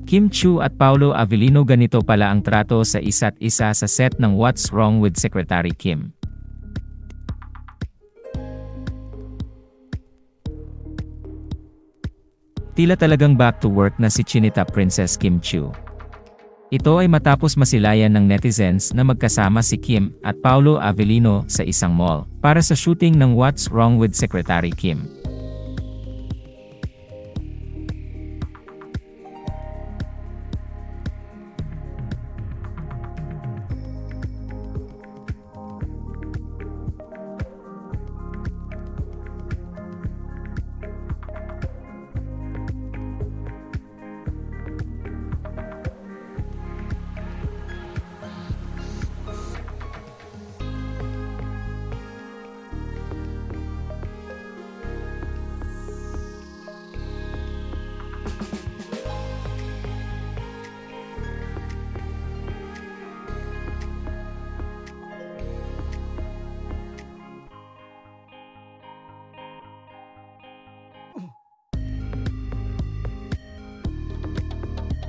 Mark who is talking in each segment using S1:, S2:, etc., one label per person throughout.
S1: Kim Chiu at Paolo Avellino, ganito pala ang trato sa isa't isa sa set ng What's Wrong with Secretary Kim. Tila talagang back to work na si Chinita Princess Kim Chiu. Ito ay matapos masilayan ng netizens na magkasama si Kim at Paolo Avellino sa isang mall para sa shooting ng What's Wrong with Secretary Kim.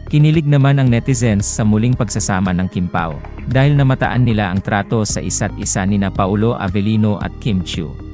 S1: Kinilig naman ang netizens sa muling pagsasama ng Kim Pao, dahil namataan nila ang trato sa isa't isa nina Paolo Avellino at Kim Chiu.